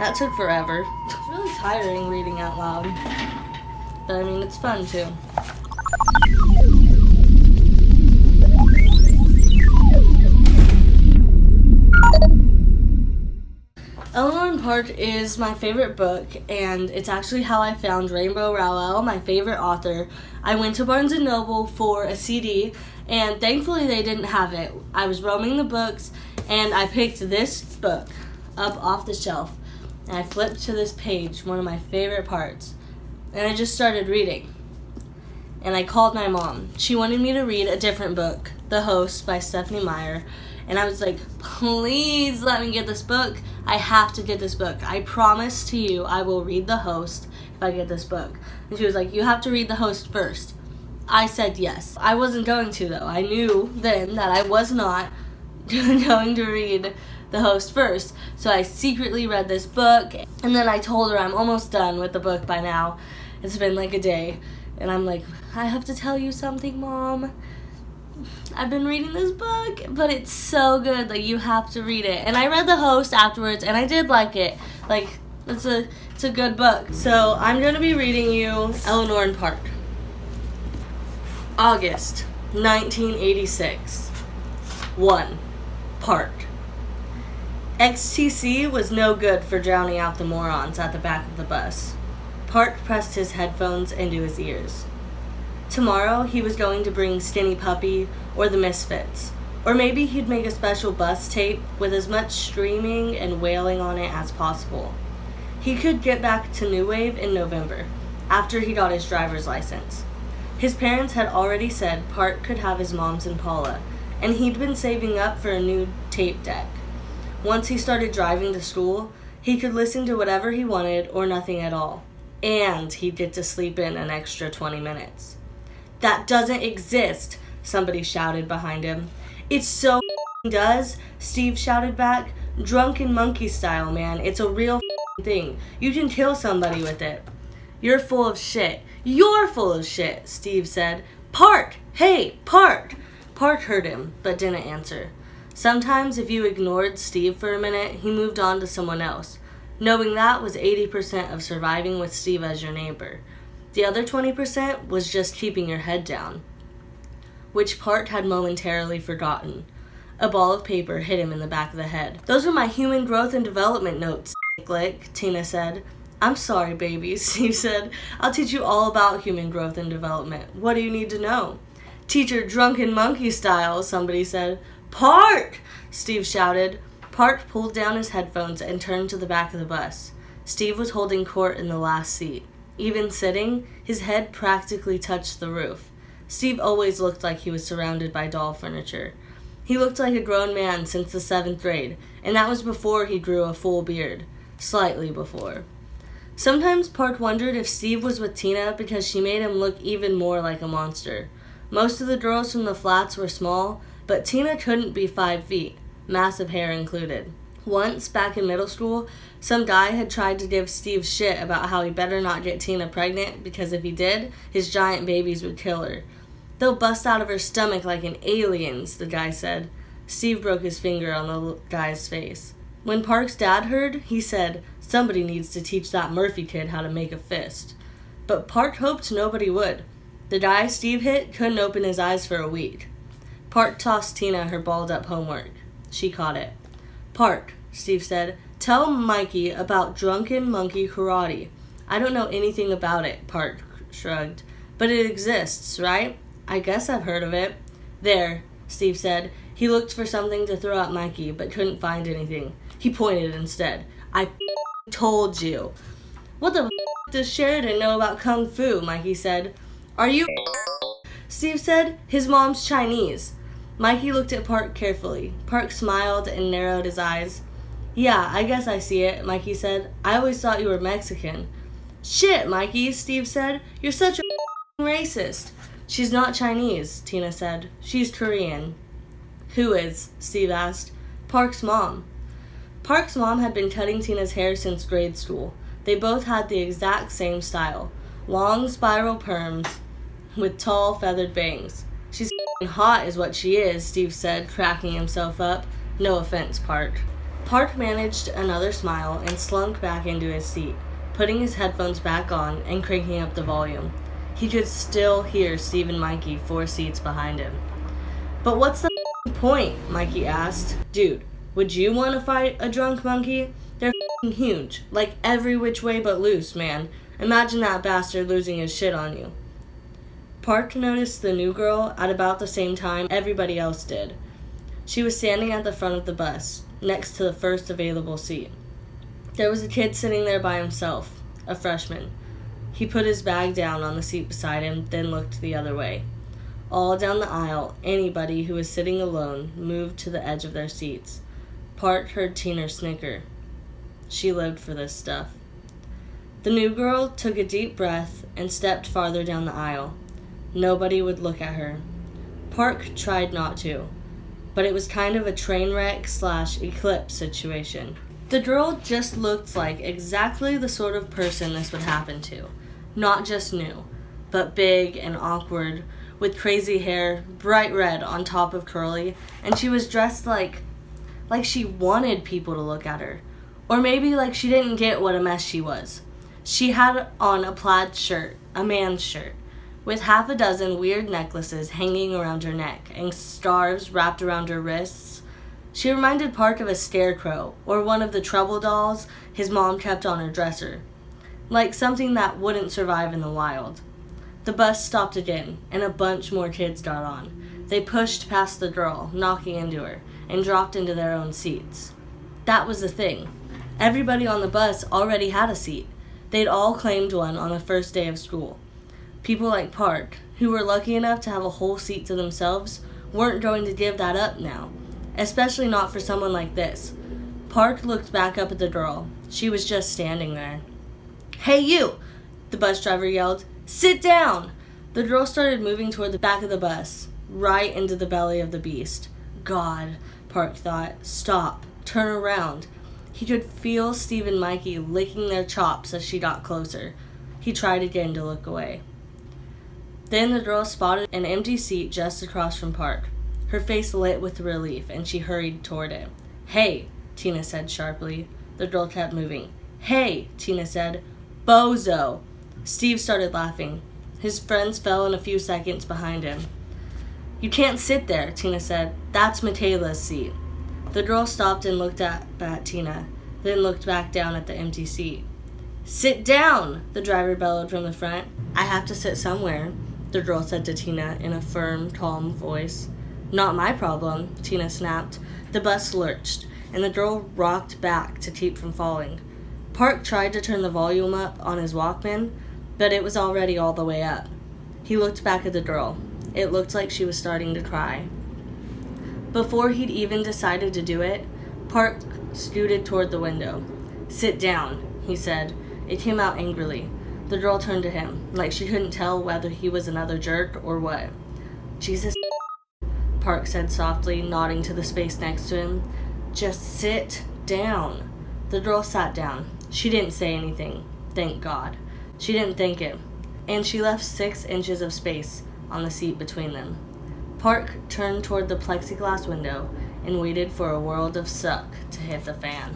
That took forever. It's really tiring reading out loud. But I mean, it's fun too. Eleanor and Park is my favorite book, and it's actually how I found Rainbow Rowell, my favorite author. I went to Barnes & Noble for a CD, and thankfully they didn't have it. I was roaming the books, and I picked this book up off the shelf, and I flipped to this page, one of my favorite parts, and I just started reading. And I called my mom. She wanted me to read a different book, The Host by Stephanie Meyer, and I was like, please let me get this book. I have to get this book. I promise to you I will read The Host if I get this book. And she was like, you have to read The Host first. I said yes. I wasn't going to, though. I knew then that I was not going to read The Host first. So I secretly read this book, and then I told her I'm almost done with the book by now. It's been like a day. And I'm like, I have to tell you something, Mom. I've been reading this book, but it's so good. Like, you have to read it. And I read The Host afterwards, and I did like it. Like, it's a good book. So I'm going to be reading you Eleanor and Park. August 1986. 1. Park. XTC was no good for drowning out the morons at the back of the bus. Park pressed his headphones into his ears. Tomorrow he was going to bring Skinny Puppy or the Misfits, or maybe he'd make a special bus tape with as much screaming and wailing on it as possible. He could get back to New Wave in November, after he got his driver's license. His parents had already said Park could have his mom's Impala, and he'd been saving up for a new tape deck. Once he started driving to school, he could listen to whatever he wanted or nothing at all, and he'd get to sleep in an extra 20 minutes. That doesn't exist, somebody shouted behind him. It so does, Steve shouted back. Drunken monkey style, man. It's a real thing. You can kill somebody with it. You're full of shit. You're full of shit, Steve said. Park! Hey, Park! Park heard him, but didn't answer. Sometimes if you ignored Steve for a minute, he moved on to someone else. Knowing that was 80% of surviving with Steve as your neighbor. The other 20% was just keeping your head down, which Park had momentarily forgotten. A ball of paper hit him in the back of the head. Those were my human growth and development notes, Lick, Tina said. I'm sorry, baby, Steve said. I'll teach you all about human growth and development. What do you need to know? Teacher drunken monkey style, somebody said. Park! Steve shouted. Park pulled down his headphones and turned to the back of the bus. Steve was holding court in the last seat. Even sitting, his head practically touched the roof. Steve always looked like he was surrounded by doll furniture. He looked like a grown man since the 7th grade, and that was before he grew a full beard. Slightly before. Sometimes Park wondered if Steve was with Tina because she made him look even more like a monster. Most of the girls from the flats were small, but Tina couldn't be 5 feet, massive hair included. Once, back in middle school, some guy had tried to give Steve shit about how he better not get Tina pregnant because if he did, his giant babies would kill her. They'll bust out of her stomach like an alien's, the guy said. Steve broke his finger on the guy's face. When Park's dad heard, he said, somebody needs to teach that Murphy kid how to make a fist. But Park hoped nobody would. The guy Steve hit couldn't open his eyes for a week. Park tossed Tina her balled-up homework. She caught it. Park, Steve said, tell Mikey about drunken monkey karate. I don't know anything about it, Park shrugged. But it exists, right? I guess I've heard of it. There, Steve said. He looked for something to throw at Mikey, but couldn't find anything. He pointed instead. I told you. What the does Sheridan know about Kung Fu, Mikey said. Are you Steve said. His mom's Chinese. Mikey looked at Park carefully. Park smiled and narrowed his eyes. Yeah, I guess I see it, Mikey said. I always thought you were Mexican. Shit, Mikey, Steve said. You're such a racist. She's not Chinese, Tina said. She's Korean. Who is? Steve asked. Park's mom. Park's mom had been cutting Tina's hair since grade school. They both had the exact same style. Long spiral perms with tall feathered bangs. She's hot is what she is, Steve said, cracking himself up. No offense, Park. Park managed another smile and slunk back into his seat, putting his headphones back on and cranking up the volume. He could still hear Steve and Mikey 4 seats behind him. "But what's the point?" Mikey asked. "Dude, would you want to fight a drunk monkey? They're huge, like every which way but loose, man. Imagine that bastard losing his shit on you." Park noticed the new girl at about the same time everybody else did. She was standing at the front of the bus, next to the first available seat. There was a kid sitting there by himself, a freshman. He put his bag down on the seat beside him, then looked the other way. All down the aisle, anybody who was sitting alone moved to the edge of their seats. Park heard Tina snicker. She lived for this stuff. The new girl took a deep breath and stepped farther down the aisle. Nobody would look at her. Park tried not to, but it was kind of a train wreck / eclipse situation. The girl just looked like exactly the sort of person this would happen to. Not just new, but big and awkward, with crazy hair, bright red on top of curly, and she was dressed like she wanted people to look at her. Or maybe like she didn't get what a mess she was. She had on a plaid shirt, a man's shirt, with half a dozen weird necklaces hanging around her neck and scarves wrapped around her wrists. She reminded Park of a scarecrow or one of the trouble dolls his mom kept on her dresser, like something that wouldn't survive in the wild. The bus stopped again, and a bunch more kids got on. They pushed past the girl, knocking into her, and dropped into their own seats. That was the thing. Everybody on the bus already had a seat. They'd all claimed one on the first day of school. People like Park, who were lucky enough to have a whole seat to themselves, weren't going to give that up now, especially not for someone like this. Park looked back up at the girl. She was just standing there. "Hey you!" the bus driver yelled. "Sit down!" The girl started moving toward the back of the bus, right into the belly of the beast. God, Park thought. Stop. Turn around. He could feel Steve and Mikey licking their chops as she got closer. He tried again to look away. Then the girl spotted an empty seat just across from Park. Her face lit with relief, and she hurried toward it. "Hey," Tina said sharply. The girl kept moving. "Hey," Tina said. "Bozo." Steve started laughing. His friends fell in a few seconds behind him. "You can't sit there," Tina said. "That's Michaela's seat." The girl stopped and looked at Tina, then looked back down at the empty seat. "Sit down," the driver bellowed from the front. "I have to sit somewhere," the girl said to Tina in a firm, calm voice. "Not my problem," Tina snapped. The bus lurched, and the girl rocked back to keep from falling. Park tried to turn the volume up on his Walkman, but it was already all the way up. He looked back at the girl. It looked like she was starting to cry. Before he'd even decided to do it, Park scooted toward the window. "Sit down," he said. It came out angrily. The girl turned to him, like she couldn't tell whether he was another jerk or what. "Jesus," Park said softly, nodding to the space next to him. "Just sit down." The girl sat down. She didn't say anything. Thank God. She didn't think it. And she left 6 inches of space on the seat between them. Park turned toward the plexiglass window and waited for a world of suck to hit the fan.